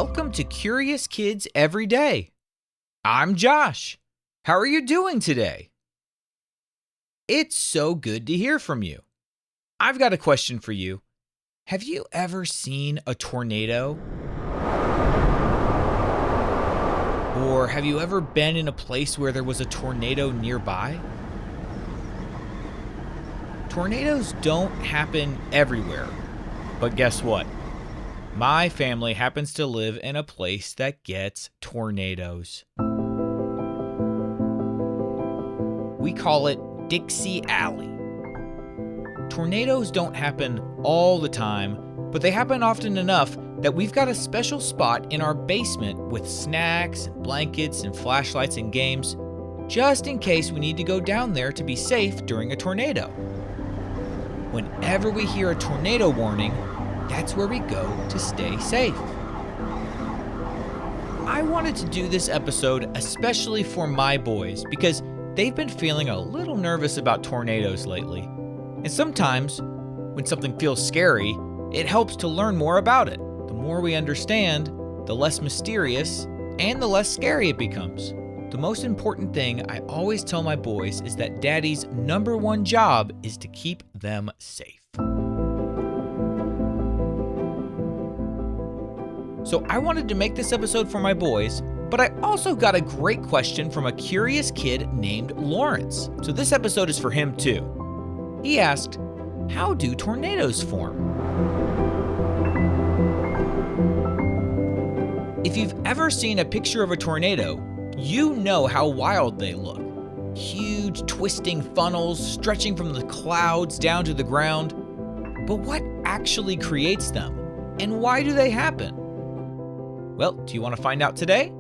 Welcome to Curious Kids Every Day. I'm Josh. How are you doing today? It's so good to hear from you. I've got a question for you. Have you ever seen a tornado? Or have you ever been in a place where there was a tornado nearby? Tornadoes don't happen everywhere, but guess what? My family happens to live in a place that gets tornadoes. We call it Dixie Alley. Tornadoes don't happen all the time, but they happen often enough that we've got a special spot in our basement with snacks, and blankets, and flashlights and games, just in case we need to go down there to be safe during a tornado. Whenever we hear a tornado warning, that's where we go to stay safe. I wanted to do this episode especially for my boys because they've been feeling a little nervous about tornadoes lately. And sometimes, when something feels scary, it helps to learn more about it. The more we understand, the less mysterious and the less scary it becomes. The most important thing I always tell my boys is that Daddy's number one job is to keep them safe. So I wanted to make this episode for my boys, but I also got a great question from a curious kid named Lawrence. So this episode is for him too. He asked, how do tornadoes form? If you've ever seen a picture of a tornado, you know how wild they look. Huge twisting funnels stretching from the clouds down to the ground. But what actually creates them? And why do they happen? Well, do you want to find out today?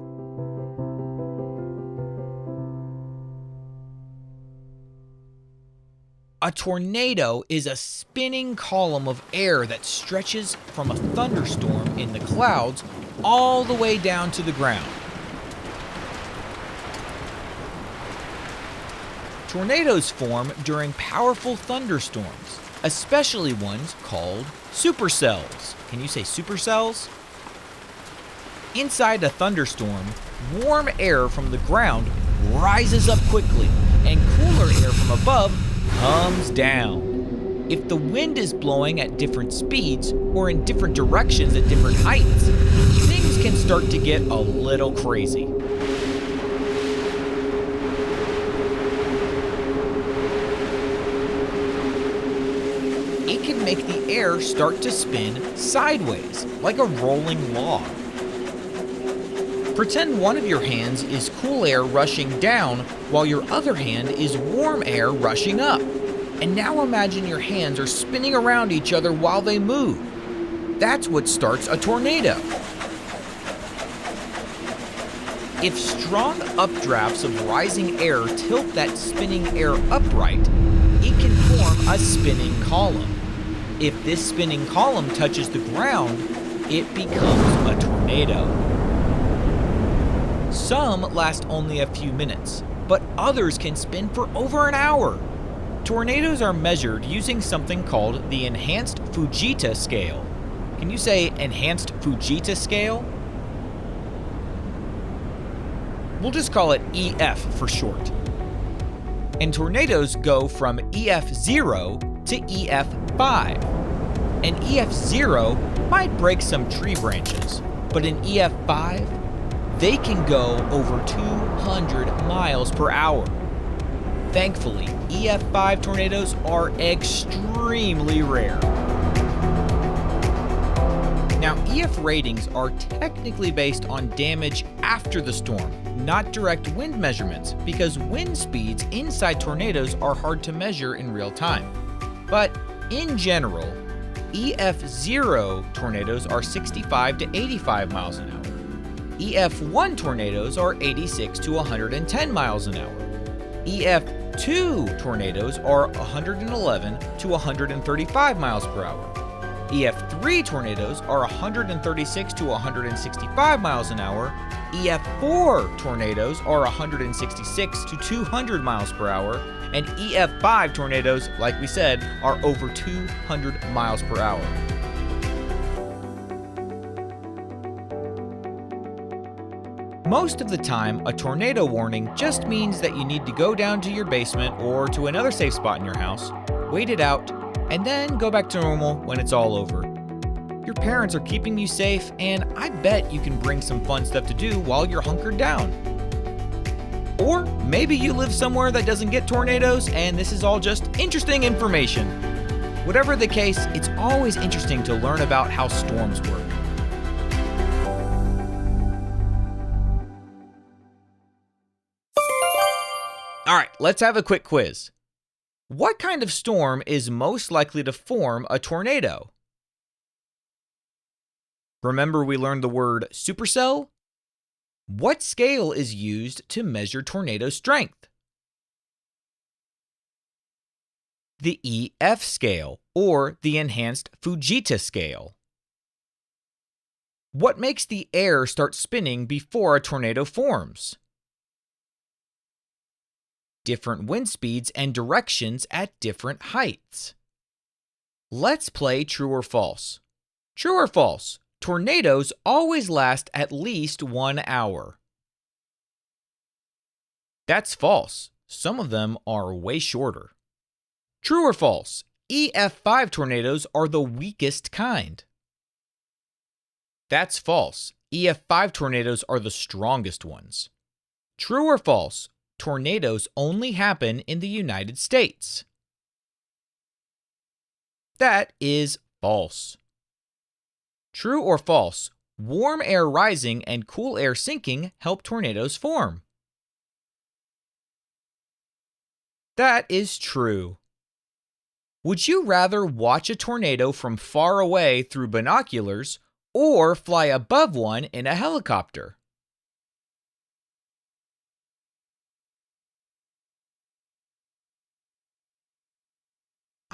A tornado is a spinning column of air that stretches from a thunderstorm in the clouds all the way down to the ground. Tornadoes form during powerful thunderstorms, especially ones called supercells. Can you say supercells? Inside a thunderstorm, warm air from the ground rises up quickly, and cooler air from above comes down. If the wind is blowing at different speeds or in different directions at different heights, things can start to get a little crazy. It can make the air start to spin sideways, like a rolling log. Pretend one of your hands is cool air rushing down while your other hand is warm air rushing up. And now imagine your hands are spinning around each other while they move. That's what starts a tornado. If strong updrafts of rising air tilt that spinning air upright, it can form a spinning column. If this spinning column touches the ground, it becomes a tornado. Some last only a few minutes, but others can spin for over an hour. Tornadoes are measured using something called the Enhanced Fujita Scale. Can you say Enhanced Fujita Scale? We'll just call it EF for short. And tornadoes go from EF0 to EF5. And EF0 might break some tree branches, but in EF5, they can go over 200 miles per hour. Thankfully, EF5 tornadoes are extremely rare. Now, EF ratings are technically based on damage after the storm, not direct wind measurements, because wind speeds inside tornadoes are hard to measure in real time. But in general, EF0 tornadoes are 65 to 85 miles an hour. EF1 tornadoes are 86 to 110 miles an hour. EF2 tornadoes are 111 to 135 miles per hour. EF3 tornadoes are 136 to 165 miles an hour. EF4 tornadoes are 166 to 200 miles per hour. And EF5 tornadoes, like we said, are over 200 miles per hour. Most of the time, a tornado warning just means that you need to go down to your basement or to another safe spot in your house, wait it out, and then go back to normal when it's all over. Your parents are keeping you safe, and I bet you can bring some fun stuff to do while you're hunkered down. Or maybe you live somewhere that doesn't get tornadoes and this is all just interesting information. Whatever the case, it's always interesting to learn about how storms work. All right, let's have a quick quiz. What kind of storm is most likely to form a tornado? Remember we learned the word supercell? What scale is used to measure tornado strength? The EF scale, or the enhanced Fujita scale. What makes the air start spinning before a tornado forms? Different wind speeds and directions at different heights. Let's play true or false. True or false? Tornadoes always last at least 1 hour. That's false. Some of them are way shorter. True or false? EF5 tornadoes are the weakest kind. That's false. EF5 tornadoes are the strongest ones. True or false? Tornadoes only happen in the United States. That is false. True or false? Warm air rising and cool air sinking help tornadoes form. That is true. Would you rather watch a tornado from far away through binoculars or fly above one in a helicopter?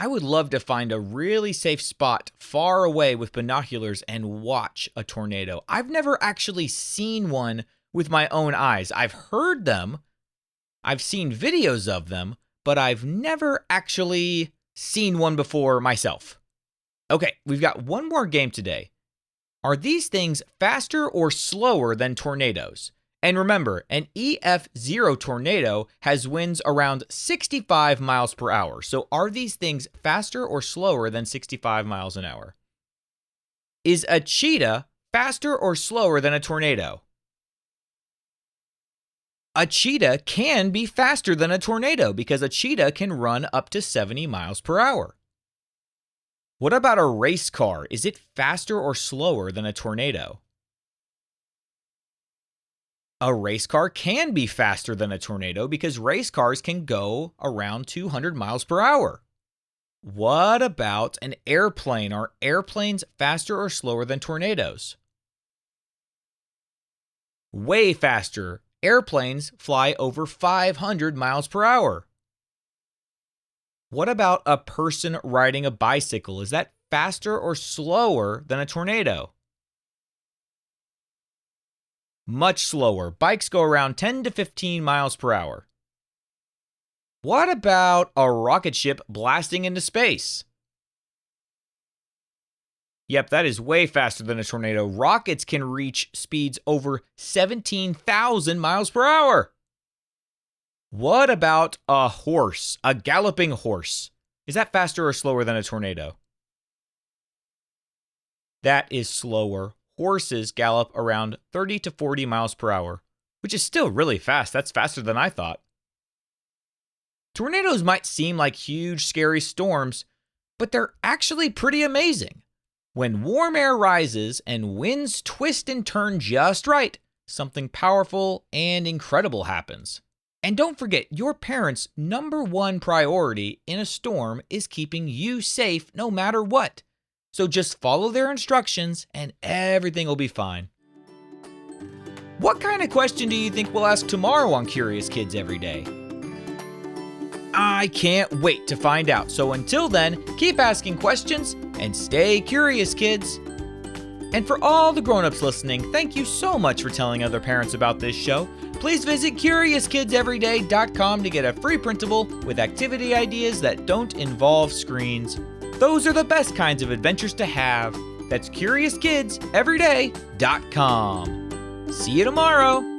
I would love to find a really safe spot far away with binoculars and watch a tornado. I've never actually seen one with my own eyes. I've heard them, I've seen videos of them, but I've never actually seen one before myself. Okay, we've got one more game today. Are these things faster or slower than tornadoes? And remember, an EF0 tornado has winds around 65 miles per hour. So are these things faster or slower than 65 miles an hour? Is a cheetah faster or slower than a tornado? A cheetah can be faster than a tornado because a cheetah can run up to 70 miles per hour. What about a race car? Is it faster or slower than a tornado? A race car can be faster than a tornado because race cars can go around 200 miles per hour. What about an airplane? Are airplanes faster or slower than tornadoes? Way faster. Airplanes fly over 500 miles per hour. What about a person riding a bicycle? Is that faster or slower than a tornado? Much slower. Bikes go around 10 to 15 miles per hour. What about a rocket ship blasting into space? Yep, that is way faster than a tornado. Rockets can reach speeds over 17,000 miles per hour. What about a horse, a galloping horse? Is that faster or slower than a tornado? That is slower. Horses gallop around 30 to 40 miles per hour, which is still really fast. That's faster than I thought. Tornadoes might seem like huge, scary storms, but they're actually pretty amazing. When warm air rises and winds twist and turn just right, something powerful and incredible happens. And don't forget, your parents' number one priority in a storm is keeping you safe no matter what. So just follow their instructions and everything will be fine. What kind of question do you think we'll ask tomorrow on Curious Kids Every Day? I can't wait to find out. So until then, keep asking questions and stay curious, kids. And for all the grown-ups listening, thank you so much for telling other parents about this show. Please visit CuriousKidsEveryday.com to get a free printable with activity ideas that don't involve screens. Those are the best kinds of adventures to have. That's CuriousKidsEveryday.com. See you tomorrow.